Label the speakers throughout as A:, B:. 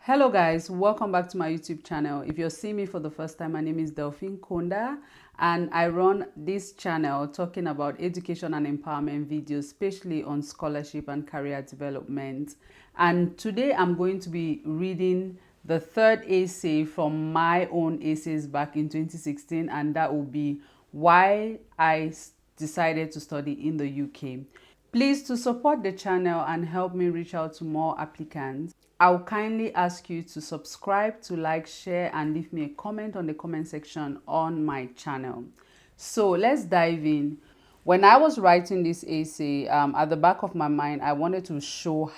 A: Hello guys, welcome back to my YouTube channel. If you're seeing me for the first time, my name is Delphine Konda and I run this channel talking about education and empowerment videos, especially on scholarship and career development. And today I'm going to be reading the third essay from my own essays back in 2016, and that will be why I decided to study in the UK. Please, to support the channel and help me reach out to more applicants, I'll kindly ask you to subscribe, to like, share, and leave me a comment on the comment section on my channel. So let's dive in. When I was writing this essay, at the back of my mind, I wanted to show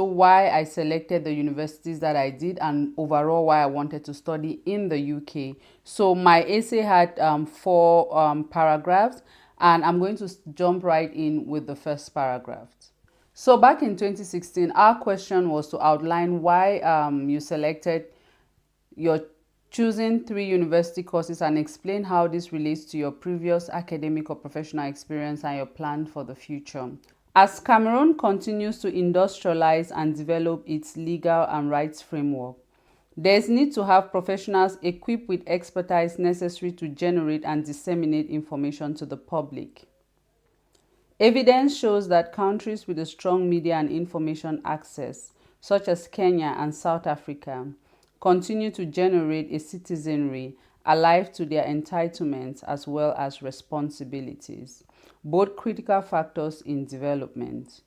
A: why I selected the universities that I did, and overall why I wanted to study in the UK. So my essay had four paragraphs, and I'm going to jump right in with the first paragraph. So back in 2016, our question was to outline why you selected your choosing 3 university courses and explain how this relates to your previous academic or professional experience and your plan for the future. As Cameroon continues to industrialize and develop its legal and rights framework, there is need to have professionals equipped with expertise necessary to generate and disseminate information to the public. Evidence shows that countries with a strong media and information access, such as Kenya and South Africa, continue to generate a citizenry alive to their entitlements as well as responsibilities, both critical factors in development.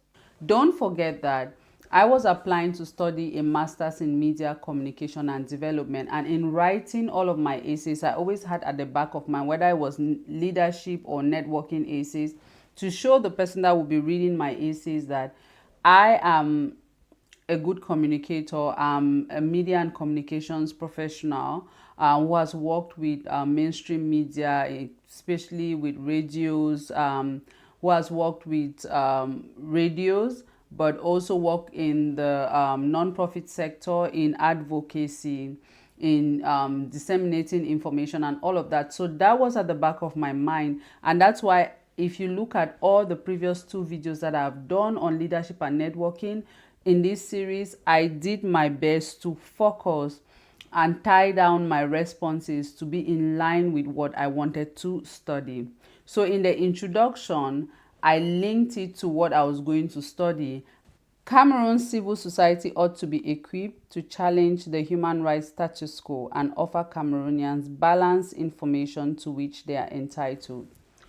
A: Don't forget that I was applying to study a master's in media communication and development, and in writing all of my essays, I always had at the back of my mind, whether it was leadership or networking essays, to show the person that will be reading my essays that I am a good communicator. I'm a media and communications professional who has worked with mainstream media, especially with radios, who has worked with radios, but also worked in the non-profit sector, in advocacy, in disseminating information and all of that. So that was at the back of my mind, and that's why if you look at all the previous 2 videos that I've done on leadership and networking in this series, I did my best to focus and tie down my responses to be in line with what I wanted to study. So in the introduction, I linked it to what I was going to study. Cameroon's civil society ought to be equipped to challenge the human rights status quo and offer Cameroonians balanced information to which they are entitled.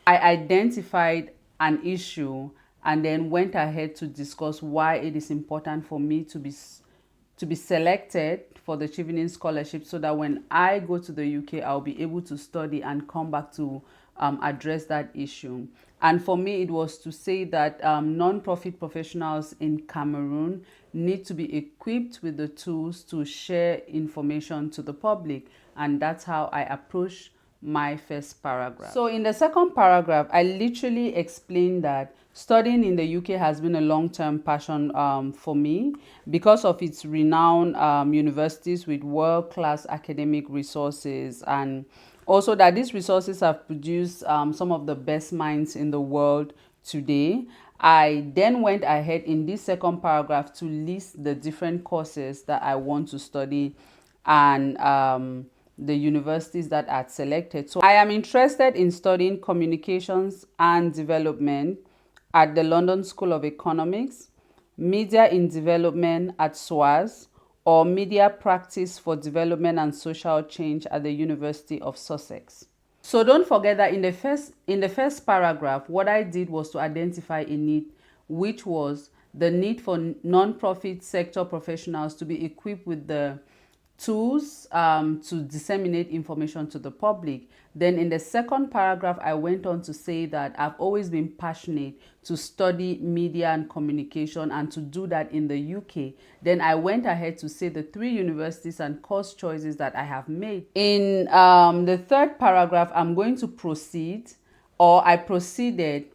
A: I identified an issue and then went ahead to discuss why it is important for me to be selected for the Chevening scholarship, so that when I go to the UK, I'll be able to study and come back to address that issue. And for me, it was to say that non-profit professionals in Cameroon need to be equipped with the tools to share information to the public, and that's how I approach my first paragraph. So in the second paragraph, I literally explained that studying in the UK has been a long-term passion for me because of its renowned universities with world-class academic resources, and also that these resources have produced some of the best minds in the world today. I then went ahead in this second paragraph to list the different courses that I want to study and the universities that are selected. So I am interested in studying communications and development at the London School of Economics, media in development at SUAS, or media practice for development and social change at the University of Sussex. So don't forget that in the first paragraph, what I did was to identify a need, which was the need for non-profit sector professionals to be equipped with the tools to disseminate information to the public. Then in the second paragraph, I went on to say that I've always been passionate to study media and communication and to do that in the UK. Then I went ahead to say the 3 universities and course choices that I have made. In the third paragraph, I'm going to proceeded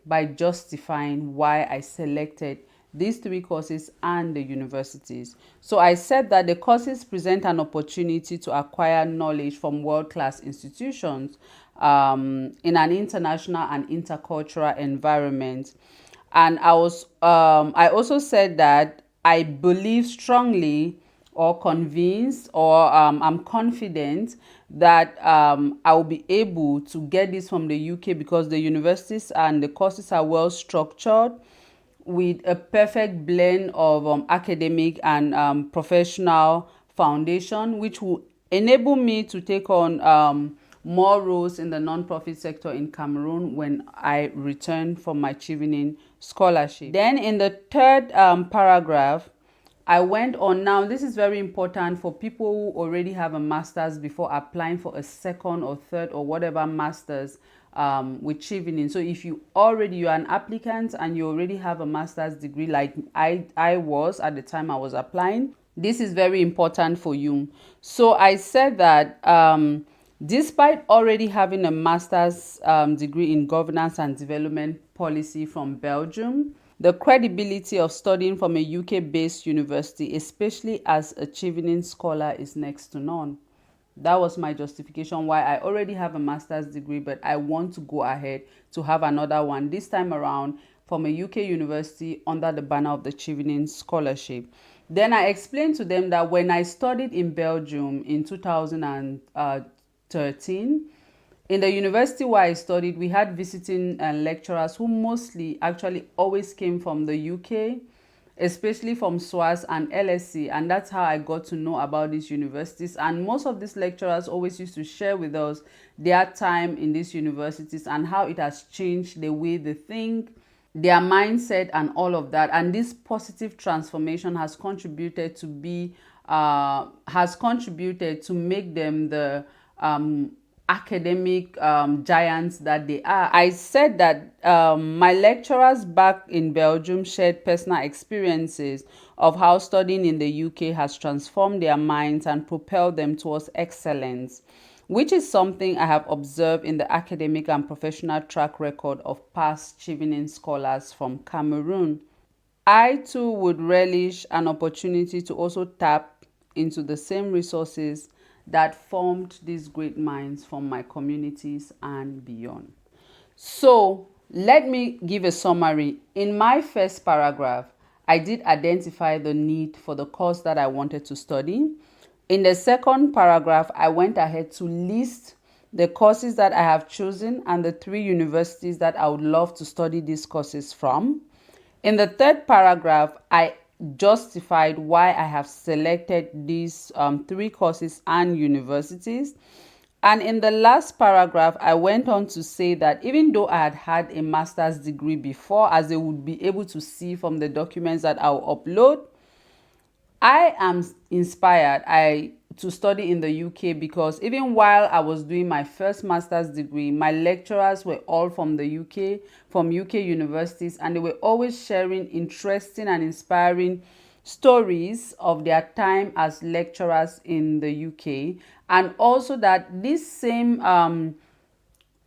A: by justifying why I selected these 3 courses and the universities. So I said that the courses present an opportunity to acquire knowledge from world-class institutions in an international and intercultural environment. And I also said that I believe strongly or convinced or I'm confident that I will be able to get this from the UK, because the universities and the courses are well structured with a perfect blend of academic and professional foundation, which will enable me to take on more roles in the non-profit sector in Cameroon when I return from my Chevening scholarship. Then in the third paragraph, I went on. Now, this is very important for people who already have a master's before applying for a second or third or whatever master's with Chevening. So if you're an applicant and you already have a master's degree, like I was at the time I was applying, this is very important for you. So I said that despite already having a master's degree in governance and development policy from Belgium, the credibility of studying from a UK-based university, especially as a Chevening scholar, is next to none. That was my justification why I already have a master's degree, but I want to go ahead to have another one, this time around from a UK university under the banner of the Chevening scholarship. Then I explained to them that when I studied in Belgium in 2013, in the university where I studied, we had visiting lecturers who mostly actually always came from the UK, especially from SUAS and LSC, and that's how I got to know about these universities. And most of these lecturers always used to share with us their time in these universities and how it has changed the way they think, their mindset, and all of that. And this positive transformation has contributed to make them the academic giants that they are. I said that my lecturers back in Belgium shared personal experiences of how studying in the UK has transformed their minds and propelled them towards excellence, which is something I have observed in the academic and professional track record of past Chevening scholars from Cameroon. I too would relish an opportunity to also tap into the same resources that formed these great minds from my communities and beyond. So let me give a summary. In my first paragraph, I did identify the need for the course that I wanted to study. In the second paragraph, I went ahead to list the courses that I have chosen and the 3 universities that I would love to study these courses from. In the third paragraph, I justified why I have selected these 3 courses and universities. And in the last paragraph, I went on to say that even though I had a master's degree before, as they would be able to see from the documents that I'll upload, I am inspired to study in the UK because even while I was doing my first master's degree, my lecturers were all from the UK, from UK universities, and they were always sharing interesting and inspiring stories of their time as lecturers in the UK, and also that these same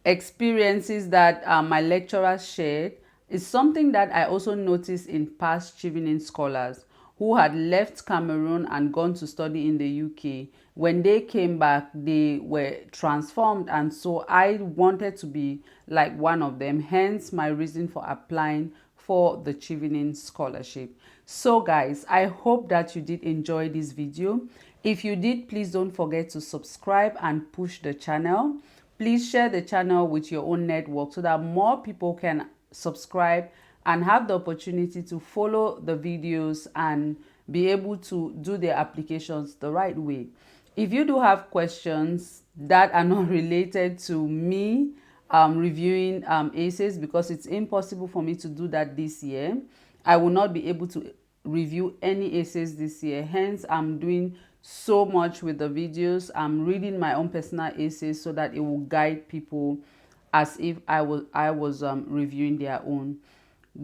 A: experiences that my lecturers shared is something that I also noticed in past Chevening scholars who had left Cameroon and gone to study in the UK. When they came back, they were transformed, and so I wanted to be like one of them, hence my reason for applying for the Chevening scholarship. So guys, I hope that you did enjoy this video. If you did, please don't forget to subscribe and push the channel. Please share the channel with your own network so that more people can subscribe and have the opportunity to follow the videos and be able to do their applications the right way. If you do have questions that are not related to me reviewing essays, because it's impossible for me to do that this year, I will not be able to review any essays this year. Hence, I'm doing so much with the videos. I'm reading my own personal essays so that it will guide people as if I was reviewing their own.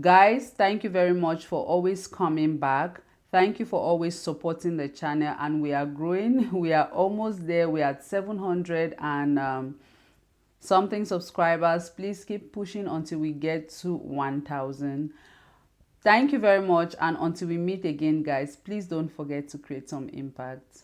A: Guys, thank you very much for always coming back. Thank you for always supporting the channel, and we are growing. We are almost there. We are at 700 and something subscribers. Please keep pushing until we get to 1,000. Thank you very much, and until we meet again, guys, please don't forget to create some impact.